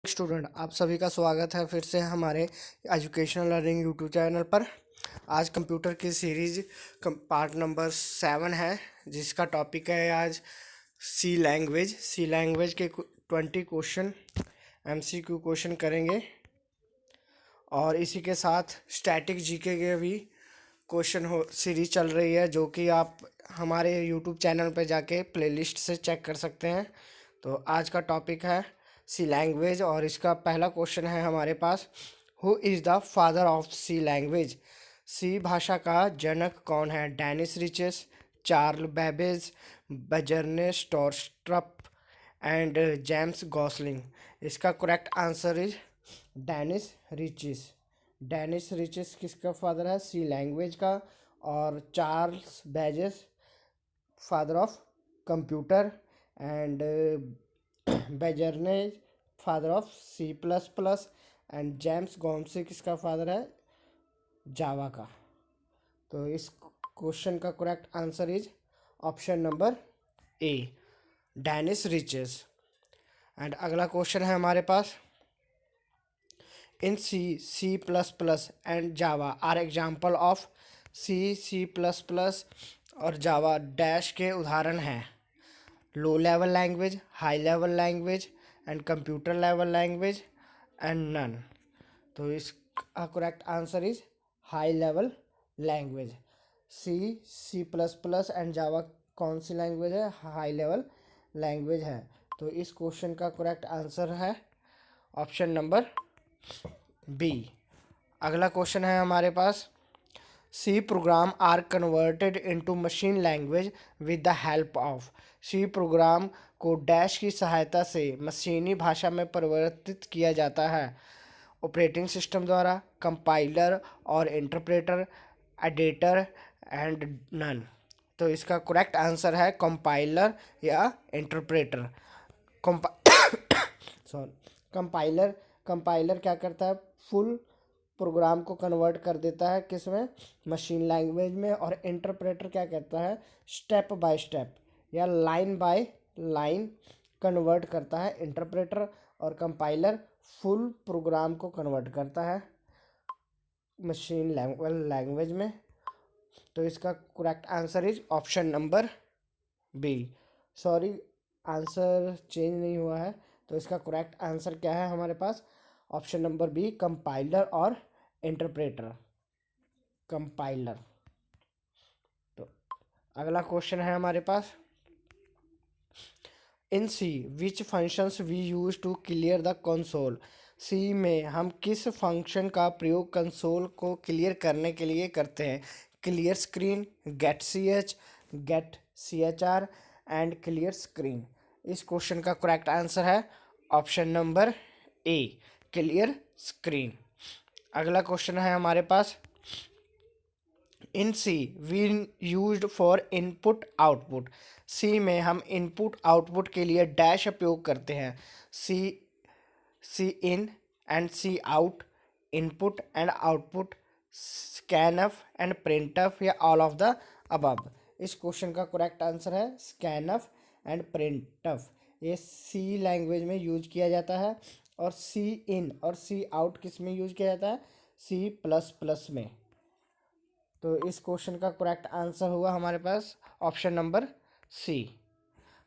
Student, आप सभी का स्वागत है फिर से हमारे एजुकेशनल लर्निंग यूट्यूब चैनल पर। आज कंप्यूटर की सीरीज पार्ट नंबर 7 है, जिसका टॉपिक है आज सी लैंग्वेज के 20 क्वेश्चन MCQ क्वेश्चन करेंगे और इसी के साथ स्टैटिक जीके के भी क्वेश्चन हो सीरीज चल रही है, जो कि आप हमारे यूट्यूब चैनल पर जाके प्लेलिस्ट से चेक कर सकते हैं। तो आज का टॉपिक है सी लैंग्वेज और इसका पहला क्वेश्चन है हमारे पास, who is the father of C language? C भाषा का जनक कौन है? Dennis Ritchie, Charles Babbage, Bjarne Stroustrup and James Gosling. इसका correct answer is Dennis Ritchie. Dennis Ritchie किसका फादर है? सी लैंग्वेज का। और Charles Babbage father of computer and Bjarne father of C++ and James गॉम्सी किसका father है? Java का। तो इस क्वेश्चन का correct answer is option number A, Dennis Ritchie. And अगला क्वेश्चन है हमारे पास, in C++ and Java are example of. C++ और जावा डैश के उदाहरण हैं low level language, high level language and computer level language and none. तो इसका correct answer is high level language. C++ and Java कौन सी language है? High level language है। तो इस क्वेश्चन का करेक्ट आंसर है ऑप्शन नंबर बी। अगला क्वेश्चन है हमारे पास, C programme are converted into machine language with the help of. C program को डैश की सहायता से मशीनी भाषा में परिवर्तित किया जाता है ऑपरेटिंग सिस्टम द्वारा, कंपाइलर और इंटरप्रेटर, एडिटर एंड नन। तो इसका करेक्ट आंसर है कंपाइलर या इंटरप्रेटर। सॉरी, कंपाइलर कंपाइलर क्या करता है? फुल प्रोग्राम को कन्वर्ट कर देता है किस में? मशीन लैंग्वेज में। और इंटरप्रेटर क्या कहता है? स्टेप बाय स्टेप या लाइन बाय लाइन कन्वर्ट करता है इंटरप्रेटर। और कंपाइलर फुल प्रोग्राम को कन्वर्ट करता है मशीन लैंग्वेज में। तो इसका correct answer is option number B. Sorry, answer change नहीं हुआ है। तो इसका करेक्ट आंसर क्या है हमारे पास? ऑप्शन नंबर बी, कंपाइलर और इंटरप्रेटर। कंपाइलर। तो अगला क्वेश्चन है हमारे पास, in C which functions we use to clear the console. C में हम किस फंक्शन का प्रयोग कंसोल को क्लियर करने के लिए करते हैं? Clear screen, get CH, get CHR and clear screen. इस क्वेश्चन का करेक्ट आंसर है option number A, clear screen. अगला क्वेश्चन है हमारे पास, in C we used for input output. C में हम इनपुट आउटपुट के लिए डैश उपयोग करते हैं C cin and cout, input and output, scanf and printf या ऑल ऑफ द अबव। इस क्वेश्चन का करेक्ट आंसर है स्कैनफ एंड प्रिंटफ। ये सी लैंग्वेज में यूज किया जाता है। और सी इन और सी आउट किस में यूज किया जाता है? C++ में। तो इस क्वेश्चन का करेक्ट आंसर हुआ हमारे पास option number C,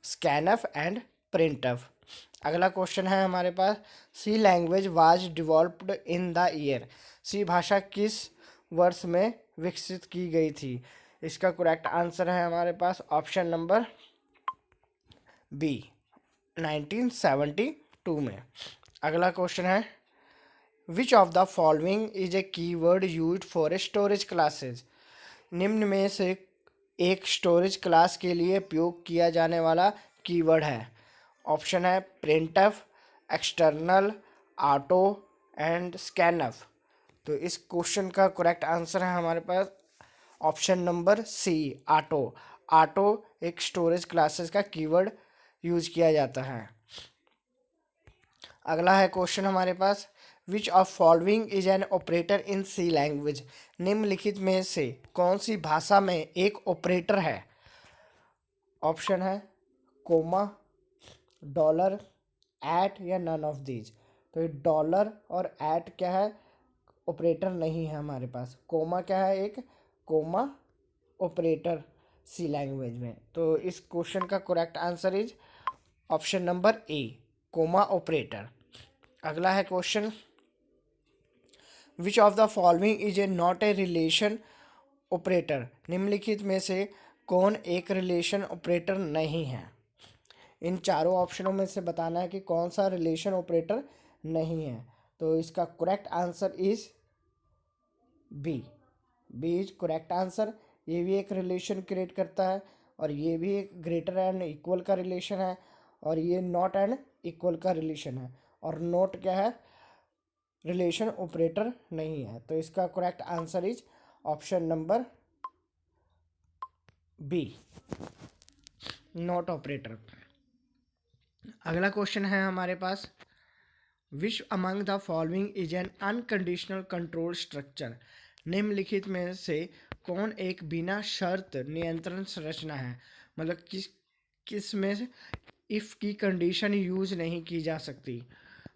scanf and printf. अगला क्वेश्चन है हमारे पास, C language was developed in the year. C भाषा किस वर्ष में विकसित की गई थी? इसका करेक्ट आंसर है हमारे पास ऑप्शन नंबर बी, 1972 में। अगला क्वेश्चन है, which of the following is A keyword used for a storage classes. निम्न में से एक स्टोरेज क्लास के लिए उपयोग किया जाने वाला कीवर्ड है। ऑप्शन है printf, external, auto and scanf. तो इस क्वेश्चन का करेक्ट आंसर है हमारे पास option number C, auto. Auto एक स्टोरेज क्लासेस का कीवर्ड यूज किया जाता है। अगला है क्वेश्चन हमारे पास, which of following is an operator in C language. निम्नलिखित में से कौन सी भाषा में एक ऑपरेटर है? ऑप्शन है कोमा, डॉलर, एट या नन ऑफ दीज। तो ये डॉलर और एट क्या है, ऑपरेटर नहीं है हमारे पास। कोमा क्या है, एक कोमा ऑपरेटर सी लैंग्वेज में। तो इस क्वेश्चन का correct answer is option number A, comma operator. अगला है question, which of the following is a not a relation operator. निम्नलिखित में से कौन एक रिलेशन ऑपरेटर नहीं है। इन चारों ऑप्शनों में से बताना है कि कौन सा रिलेशन ऑपरेटर नहीं है। तो इसका correct answer is B. B is correct answer. ये भी एक रिलेशन क्रिएट करता है और ये भी एक ग्रेटर एंड इक्वल का रिलेशन है और ये नॉट एंड इक्वल का रिलेशन है। और नोट क्या है, रिलेशन ऑपरेटर नहीं है। तो इसका correct answer is option number B, not operator. अगला क्वेश्चन है हमारे पास, which among the following is an unconditional control structure. निम्नलिखित में से कौन एक बिना शर्त नियंत्रण संरचना है। मतलब किस में से इफ की कंडीशन यूज नहीं की जा सकती।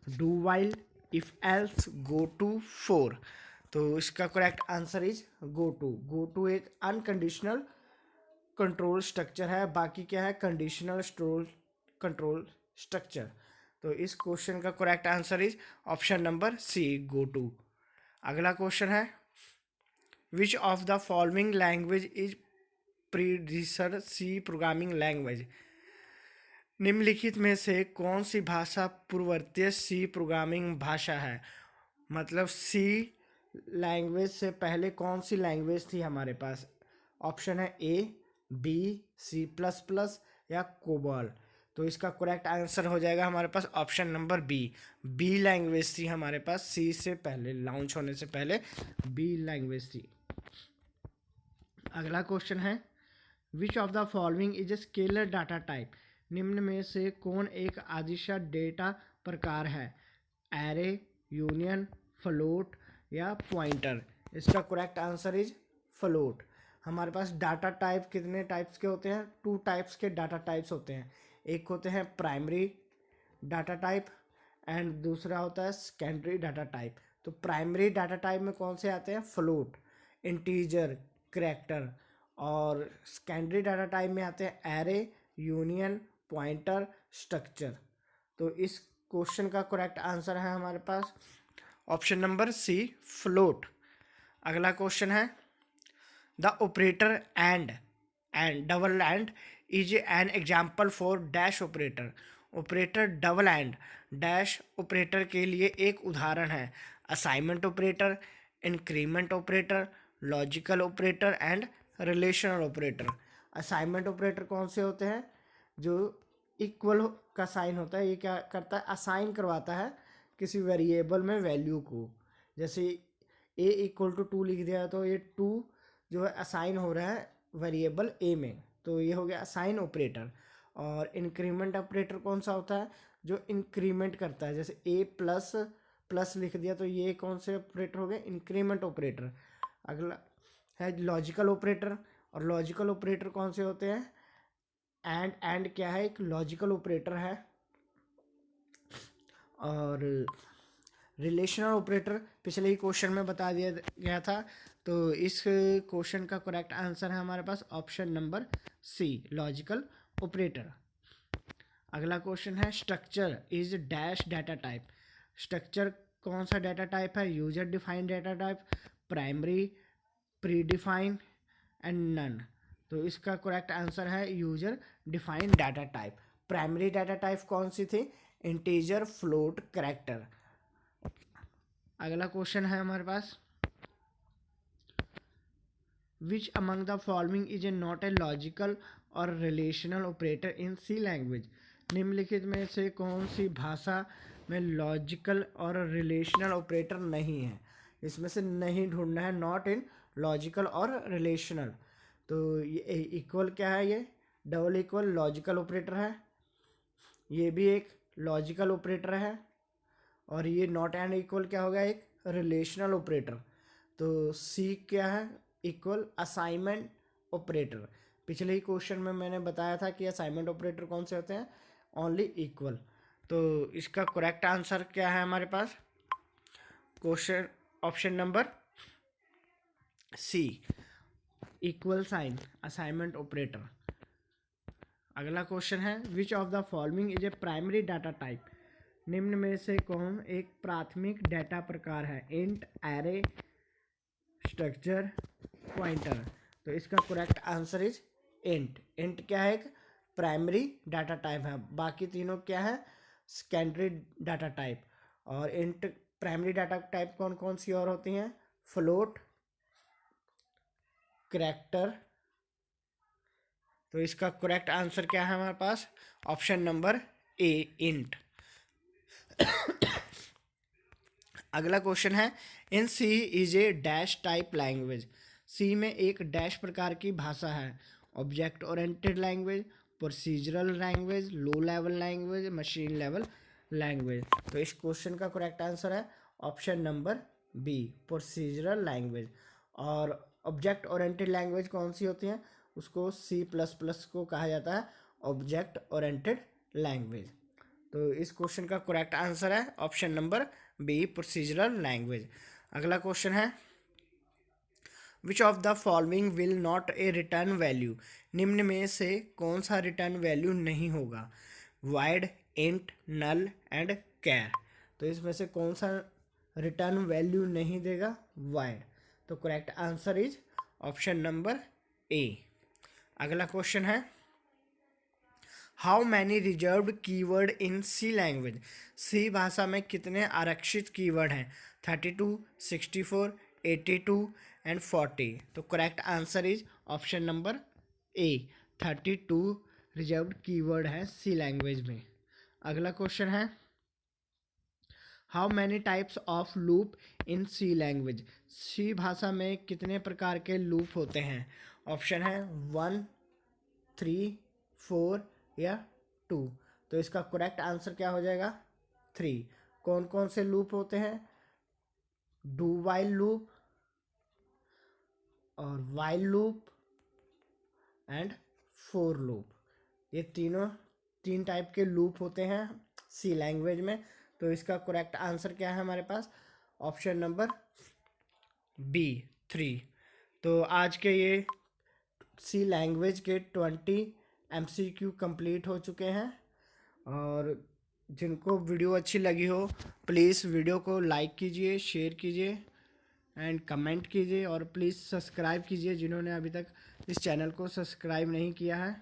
Do while, if else, go to, four. तो इसका correct answer is go to. Go to एक अनकंडीशनल कंट्रोल स्ट्रक्चर है, बाकी क्या है, कंडीशनल कंट्रोल स्ट्रक्चर। तो इस क्वेश्चन का correct answer is option number C, goto. अगला क्वेश्चन है, which of the following language is predecessor C programming language. निम्नलिखित में से कौन सी भाषा पूर्ववर्ती सी प्रोग्रामिंग भाषा है। मतलब सी लैंग्वेज से पहले कौन सी लैंग्वेज थी हमारे पास। ऑप्शन है A, B, C plus plus या कोबॉल। तो इसका करेक्ट आंसर हो जाएगा हमारे पास option number B. B language थी हमारे पास, सी से पहले, लॉन्च होने से पहले बी लैंग्वेज थी। अगला क्वेश्चन है, which of the following is a scalar data type. निम्न में से कौन एक आदिशा डेटा प्रकार है। एरे, यूनियन, फ्लोट या पॉइंटर। इसका करेक्ट आंसर इज फ्लोट। हमारे पास डाटा टाइप कितने टाइप्स के होते हैं, टू टाइप्स के डाटा टाइप्स होते हैं। एक होते हैं प्राइमरी डाटा टाइप एंड दूसरा होता है सेकेंडरी डाटा टाइप। तो प्राइमरी डाटा टाइप में कौन से आते हैं, फ्लोट, इंटीजर, करैक्टर। और सेकेंडरी डाटा टाइप में आते हैं एरे, यूनियन, पॉइंटर, स्ट्रक्चर। तो इस क्वेश्चन का करेक्ट आंसर है हमारे पास ऑप्शन नंबर सी, फ्लोट। अगला क्वेश्चन है, the operator and double and is an example for dash operator. Operator double and dash operator के लिए एक उदाहरण है। Assignment operator, increment operator, logical operator and relational operator. Assignment operator कौन से होते हैं, जो इक्वल का साइन होता है। ये क्या करता है, असाइन करवाता है किसी वेरिएबल में वैल्यू को। जैसे ए इक्वल टू 2 लिख दिया तो ये 2 जो है असाइन हो रहा है वेरिएबल ए में, तो ये हो गया असाइन ऑपरेटर। और इंक्रीमेंट ऑपरेटर कौन सा होता है, जो इंक्रीमेंट करता है। जैसे ए प्लस प्लस लिख दिया तो ये कौन से ऑपरेटर हो गए, इंक्रीमेंट ऑपरेटर। अगला है लॉजिकल ऑपरेटर, और लॉजिकल ऑपरेटर कौन से होते हैं, एंड क्या है, एक लॉजिकल ऑपरेटर है। और रिलेशनल ऑपरेटर पिछले ही क्वेश्चन में बता दिया गया था। तो इस क्वेश्चन का करेक्ट आंसर है हमारे पास option number C, logical operator. अगला क्वेश्चन है, structure is dash data type. Structure कौन सा डाटा टाइप है, user defined data type, primary, predefined and none. तो इसका करेक्ट आंसर है user defined data type. Primary data type कौन सी थी, इंटीजर, फ्लोट, करैक्टर। अगला क्वेश्चन है हमारे पास, which among the following is a not a logical और relational operator in C language. निम्नलिखित में से कौन सी भाषा में लॉजिकल और रिलेशनल ऑपरेटर नहीं है। इसमें से नहीं ढूंढना है, नॉट इन लॉजिकल और रिलेशनल। तो ये इक्वल क्या है, ये डबल इक्वल लॉजिकल ऑपरेटर है, ये भी एक लॉजिकल ऑपरेटर है। और ये नॉट एंड इक्वल क्या होगा, एक रिलेशनल ऑपरेटर। तो सी क्या है, इक्वल असाइनमेंट ऑपरेटर। पिछले ही क्वेश्चन में मैंने बताया था कि असाइनमेंट ऑपरेटर कौन से होते हैं, ओनली इक्वल। तो इसका करेक्ट आंसर क्या है हमारे पास? Question option number C, equal sign assignment operator. अगला क्वेश्चन है, which of the following is a primary data type? निम्न में से कौन एक प्राथमिक डेटा प्रकार है? Int, array, structure, pointer. तो इसका correct answer is int. Int क्या है? एक प्राइमरी डाटा टाइप है। बाकी तीनों क्या है? Secondary data type. और इंट प्राइमरी डाटा टाइप कौन कौन सी और होती हैं? Float, character. तो इसका करेक्ट आंसर क्या है हमारे पास? Option number A, int. अगला क्वेश्चन है, in C is a dash type language. C में एक डैश प्रकार की भाषा है। Object oriented language, procedural language, low level language, machine level language. तो इस क्वेश्चन का करेक्ट आंसर है option number B, procedural language. और ऑब्जेक्ट ओरिएंटेड लैंग्वेज कौन सी होती है? उसको C++ को कहा जाता है ऑब्जेक्ट ओरिएंटेड लैंग्वेज। तो इस क्वेश्चन का करेक्ट आंसर है option number B, procedural language. अगला क्वेश्चन है, which of the following will not a return value? निम्न में से कौन सा रिटर्न वैल्यू नहीं होगा? Void, int, null and char. तो इसमें से कौन सा रिटर्न वैल्यू नहीं देगा? वाइड। तो correct answer is option number A. अगला क्वेश्चन है, how many reserved keyword in C language? C भाषा में कितने आरक्षित कीवर्ड हैं? 32, 64, 82 एंड 40। तो correct answer is option number A, 32 reserved keyword है सी लैंग्वेज में। अगला क्वेश्चन है, how many types of loop in C language? C भाषा में कितने प्रकार के लूप होते हैं? ऑप्शन है 1, 3, 4 या 2। तो इसका करेक्ट आंसर क्या हो जाएगा? 3। कौन कौन से लूप होते हैं? डू वाइल लूप और while loop and for loop. ये तीन टाइप के लूप होते हैं सी लैंग्वेज में। तो इसका करेक्ट आंसर क्या है हमारे पास? Option number B, 3। तो आज के ये सी लैंग्वेज के 20 MCQ कंप्लीट हो चुके हैं। और जिनको वीडियो अच्छी लगी हो, प्लीज़ वीडियो को लाइक कीजिए, शेयर कीजिए एंड कमेंट कीजिए, और प्लीज़ सब्सक्राइब कीजिए जिन्होंने अभी तक इस चैनल को सब्सक्राइब नहीं किया है।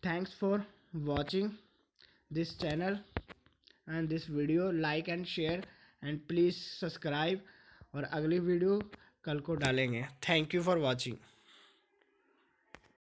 Thanks for watching this channel and this video. Like and share and please subscribe. और अगली वीडियो कल को डालेंगे। Thank you for watching.